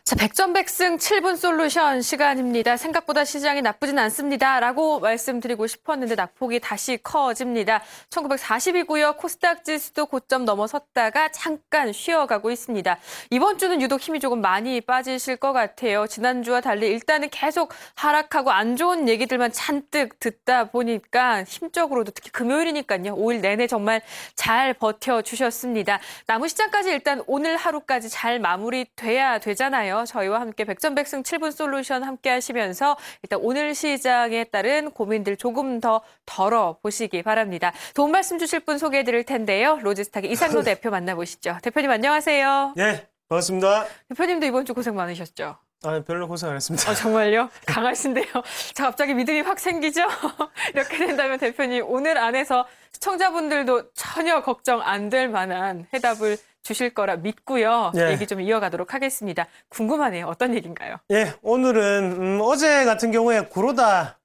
자, 백전백승 7분 솔루션 시간입니다. 생각보다 시장이 나쁘진 않습니다. 라고 말씀드리고 싶었는데 낙폭이 다시 커집니다. 1940이고요. 코스닥 지수도 고점 넘어섰다가 잠깐 쉬어가고 있습니다. 이번 주는 유독 힘이 조금 많이 빠지실 것 같아요. 지난주와 달리 일단은 계속 하락하고 안 좋은 얘기들만 잔뜩 듣다 보니까 힘적으로도 특히 금요일이니까요. 5일 내내 정말 잘 버텨주셨습니다. 남은 시장까지 일단 오늘 하루까지 잘 마무리돼야 되잖아요. 저희와 함께 백전백승 7분 솔루션 함께 하시면서 일단 오늘 시장에 따른 고민들 조금 더 덜어보시기 바랍니다. 도움 말씀 주실 분 소개해드릴 텐데요. 로지스탁의 이상로 대표 만나보시죠. 대표님 안녕하세요. 네, 반갑습니다. 대표님도 이번 주 고생 많으셨죠? 아, 별로 고생 안 했습니다. 정말요? 강하신데요. 자, 갑자기 믿음이 확 생기죠? 이렇게 된다면 대표님 오늘 안에서 시청자분들도 전혀 걱정 안 될 만한 해답을 주실 거라 믿고요. 예. 얘기 좀 이어가도록 하겠습니다. 궁금하네요. 어떤 얘기인가요? 예, 오늘은 어제 같은 경우에 구로다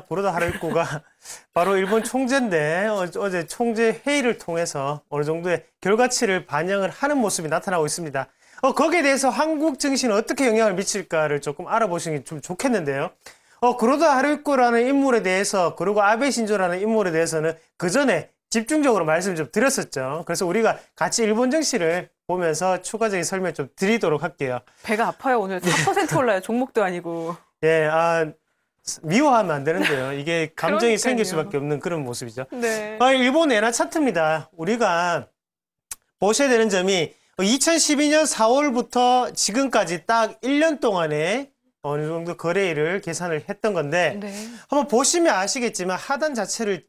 하루이코가 바로 일본 총재인데 어제 총재 회의를 통해서 어느 정도의 결과치를 반영을 하는 모습이 나타나고 있습니다. 거기에 대해서 한국 증시는 어떻게 영향을 미칠까를 조금 알아보시는 게 좀 좋겠는데요. 구로다 하루이코라는 인물에 대해서 그리고 아베 신조라는 인물에 대해서는 그 전에 집중적으로 말씀을 좀 드렸었죠. 그래서 우리가 같이 일본 증시를 보면서 추가적인 설명 좀 드리도록 할게요. 배가 아파요. 오늘 4% 올라요. 종목도 아니고. 예, 미워하면 안 되는데요. 이게 감정이 생길 그러니까요. 수밖에 없는 그런 모습이죠. 네. 일본 엔화 차트입니다. 우리가 보셔야 되는 점이 2012년 4월부터 지금까지 딱 1년 동안에 어느 정도 거래일을 계산을 했던 건데 네. 한번 보시면 아시겠지만 하단 자체를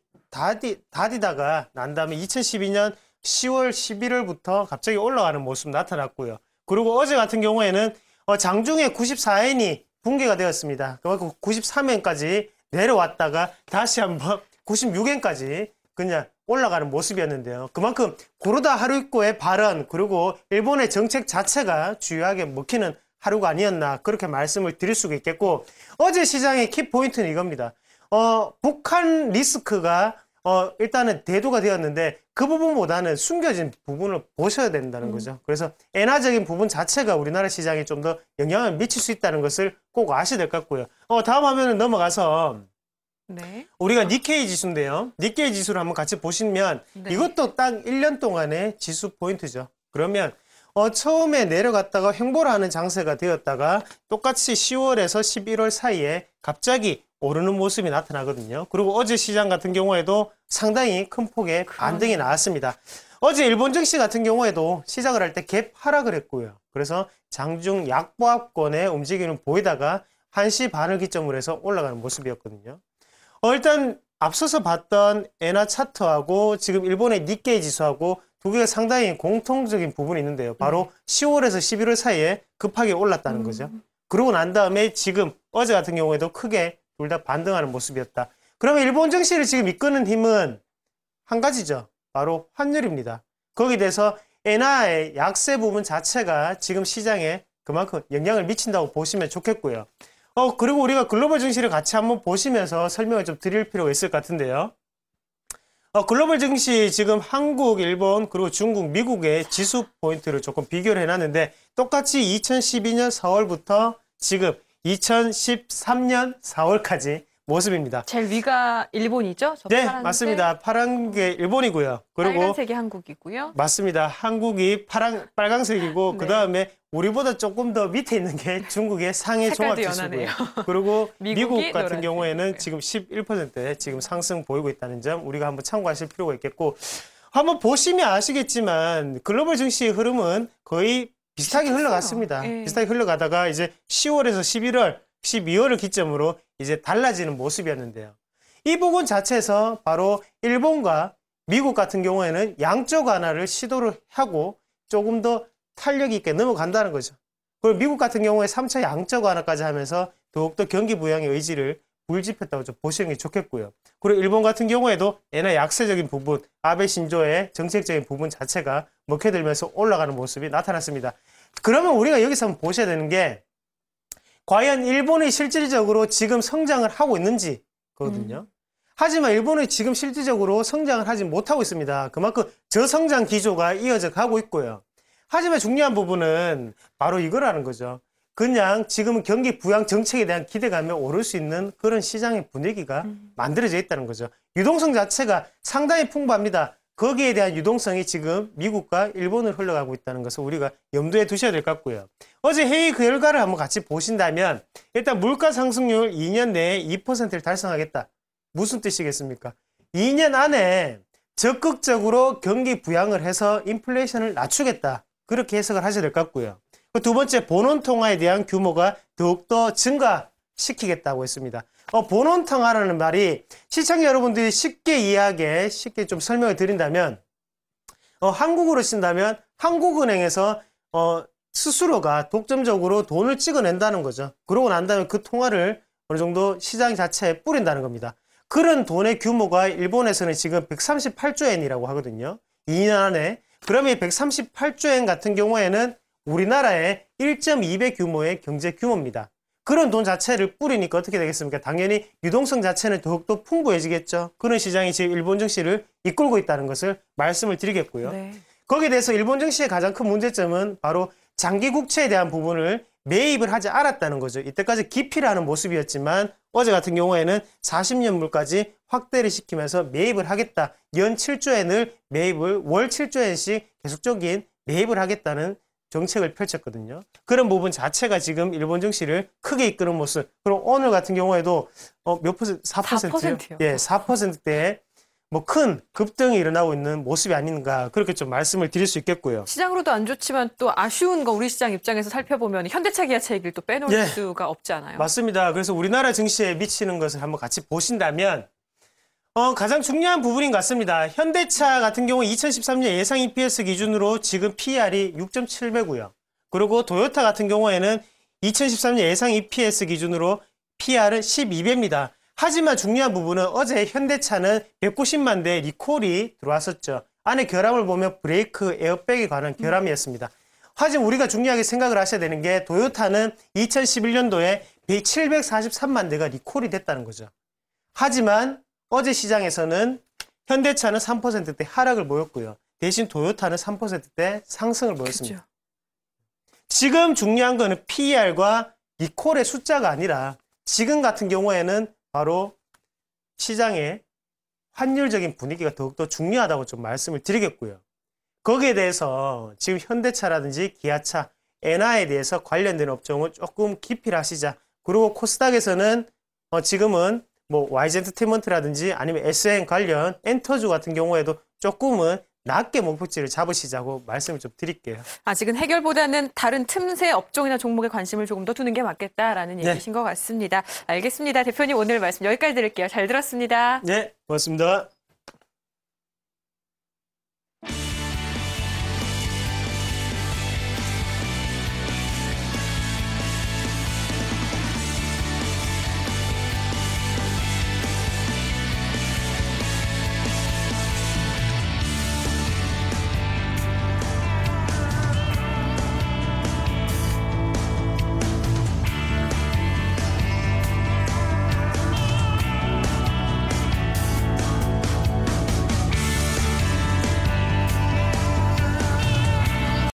다디다가 난 다음에 2012년 10월, 11월부터 갑자기 올라가는 모습 나타났고요. 그리고 어제 같은 경우에는 장중에 94엔이 붕괴가 되었습니다. 그만큼 93엔까지 내려왔다가 다시 한번 96엔까지 그냥 올라가는 모습이었는데요. 그만큼 구로다 하루이코의 발언 그리고 일본의 정책 자체가 주요하게 먹히는 하루가 아니었나 그렇게 말씀을 드릴 수가 있겠고 어제 시장의 키포인트는 이겁니다. 북한 리스크가 일단은 대두가 되었는데 그 부분보다는 숨겨진 부분을 보셔야 된다는 거죠. 그래서 엔화적인 부분 자체가 우리나라 시장에 좀 더 영향을 미칠 수 있다는 것을 꼭 아셔야 될 것 같고요. 다음 화면을 넘어가서 네. 우리가 니케이 지수인데요. 니케이 지수를 한번 같이 보시면 네. 이것도 딱 1년 동안의 지수 포인트죠. 그러면 처음에 내려갔다가 횡보를 하는 장세가 되었다가 똑같이 10월에서 11월 사이에 갑자기 오르는 모습이 나타나거든요. 그리고 어제 시장 같은 경우에도 상당히 큰 폭의 반등이 나왔습니다. 어제 일본 증시 같은 경우에도 시작을 할 때 갭 하락을 했고요. 그래서 장중 약보합권의 움직임을 보이다가 1시 반을 기점으로 해서 올라가는 모습이었거든요. 일단 앞서서 봤던 엔화 차트하고 지금 일본의 니케이 지수하고 두 개가 상당히 공통적인 부분이 있는데요. 바로 10월에서 11월 사이에 급하게 올랐다는 거죠. 그러고 난 다음에 지금 어제 같은 경우에도 크게 둘 다 반등하는 모습이었다. 그러면 일본 증시를 지금 이끄는 힘은 한 가지죠. 바로 환율입니다. 거기에 대해서 엔화의 약세 부분 자체가 지금 시장에 그만큼 영향을 미친다고 보시면 좋겠고요. 그리고 우리가 글로벌 증시를 같이 한번 보시면서 설명을 좀 드릴 필요가 있을 것 같은데요. 글로벌 증시 지금 한국, 일본, 그리고 중국, 미국의 지수 포인트를 조금 비교를 해놨는데 똑같이 2012년 4월부터 지금 2013년 4월까지 모습입니다. 제일 위가 일본이죠? 저 네, 파란색, 맞습니다. 파란 게 일본이고요. 그리고 빨간색이 한국이고요. 맞습니다. 한국이 빨강색이고 네. 그 다음에 우리보다 조금 더 밑에 있는 게 중국의 상해 색깔도 종합지수고요. 연하네요. 그리고 미국 미국이 같은 노란색이고요. 경우에는 지금 11%의 지금 상승 보이고 있다는 점 우리가 한번 참고하실 필요가 있겠고 한번 보시면 아시겠지만 글로벌 증시의 흐름은 거의 비슷하게 비슷했어요. 흘러갔습니다. 예. 비슷하게 흘러가다가 이제 10월에서 11월, 12월을 기점으로 이제 달라지는 모습이었는데요. 이 부분 자체에서 바로 일본과 미국 같은 경우에는 양적 완화를 시도를 하고 조금 더 탄력 있게 넘어간다는 거죠. 그리고 미국 같은 경우에 3차 양적 완화까지 하면서 더욱더 경기 부양의 의지를 불집혔다고 좀 보시는 게 좋겠고요. 그리고 일본 같은 경우에도 엔화 약세적인 부분, 아베 신조의 정책적인 부분 자체가 먹혀들면서 올라가는 모습이 나타났습니다. 그러면 우리가 여기서 한번 보셔야 되는 게 과연 일본이 실질적으로 지금 성장을 하고 있는지 거든요. 하지만 일본이 지금 실질적으로 성장을 하지 못하고 있습니다. 그만큼 저성장 기조가 이어져 가고 있고요. 하지만 중요한 부분은 바로 이거라는 거죠. 그냥 지금은 경기 부양 정책에 대한 기대감에 오를 수 있는 그런 시장의 분위기가 만들어져 있다는 거죠. 유동성 자체가 상당히 풍부합니다. 거기에 대한 유동성이 지금 미국과 일본을 흘러가고 있다는 것을 우리가 염두에 두셔야 될 것 같고요. 어제 회의 결과를 한번 같이 보신다면 일단 물가 상승률 2년 내에 2%를 달성하겠다. 무슨 뜻이겠습니까? 2년 안에 적극적으로 경기 부양을 해서 인플레이션을 낮추겠다. 그렇게 해석을 하셔야 될 것 같고요. 두 번째, 본원 통화에 대한 규모가 더욱더 증가시키겠다고 했습니다. 본원 통화라는 말이 시청자 여러분들이 쉽게 이해하게 쉽게 좀 설명을 드린다면 한국으로 쓴다면 한국은행에서 스스로가 독점적으로 돈을 찍어낸다는 거죠. 그러고 난 다음에 그 통화를 어느 정도 시장 자체에 뿌린다는 겁니다. 그런 돈의 규모가 일본에서는 지금 138조 엔이라고 하거든요. 2년 안에. 그러면 138조 엔 같은 경우에는 우리나라의 1.2배 규모의 경제 규모입니다. 그런 돈 자체를 뿌리니까 어떻게 되겠습니까? 당연히 유동성 자체는 더욱더 풍부해지겠죠. 그런 시장이 지금 일본 증시를 이끌고 있다는 것을 말씀을 드리겠고요. 네. 거기에 대해서 일본 증시의 가장 큰 문제점은 바로 장기 국채에 대한 부분을 매입을 하지 않았다는 거죠. 이때까지 기피를 하는 모습이었지만 어제 같은 경우에는 40년물까지 확대를 시키면서 매입을 하겠다. 연 7조엔을 매입을 월 7조엔씩 계속적인 매입을 하겠다는 정책을 펼쳤거든요. 그런 부분 자체가 지금 일본 증시를 크게 이끄는 모습. 그리고 오늘 같은 경우에도 몇 퍼센트? 4%요? 4%요. 예, 4%대에 뭐 큰 급등이 일어나고 있는 모습이 아닌가 그렇게 좀 말씀을 드릴 수 있겠고요. 시장으로도 안 좋지만 또 아쉬운 건 우리 시장 입장에서 살펴보면 현대차, 기아차 얘기를 또 빼놓을 예. 수가 없지 않아요. 맞습니다. 그래서 우리나라 증시에 미치는 것을 한번 같이 보신다면 가장 중요한 부분인 것 같습니다. 현대차 같은 경우 2013년 예상 EPS 기준으로 지금 PER이 6.7배고요. 그리고 도요타 같은 경우에는 2013년 예상 EPS 기준으로 PER은 12배입니다. 하지만 중요한 부분은 어제 현대차는 190만 대 리콜이 들어왔었죠. 안에 결함을 보면 브레이크, 에어백에 관한 결함이었습니다. 하지만 우리가 중요하게 생각을 하셔야 되는 게 도요타는 2011년도에 743만 대가 리콜이 됐다는 거죠. 하지만 어제 시장에서는 현대차는 3%대 하락을 보였고요. 대신 도요타는 3%대 상승을 보였습니다. 그렇죠. 지금 중요한 거는 PER과 리콜의 숫자가 아니라 지금 같은 경우에는 바로 시장의 환율적인 분위기가 더욱더 중요하다고 좀 말씀을 드리겠고요. 거기에 대해서 지금 현대차라든지 기아차, 엔화에 대해서 관련된 업종을 조금 기피를 하시자. 그리고 코스닥에서는 지금은 뭐 YG엔터테인먼트라든지 아니면 SN 관련 엔터주 같은 경우에도 조금은 낮게 목표치를 잡으시자고 말씀을 좀 드릴게요. 아직은 해결보다는 다른 틈새 업종이나 종목에 관심을 조금 더 두는 게 맞겠다라는 얘기신 것 같습니다. 알겠습니다. 대표님 오늘 말씀 여기까지 드릴게요. 잘 들었습니다. 네, 고맙습니다.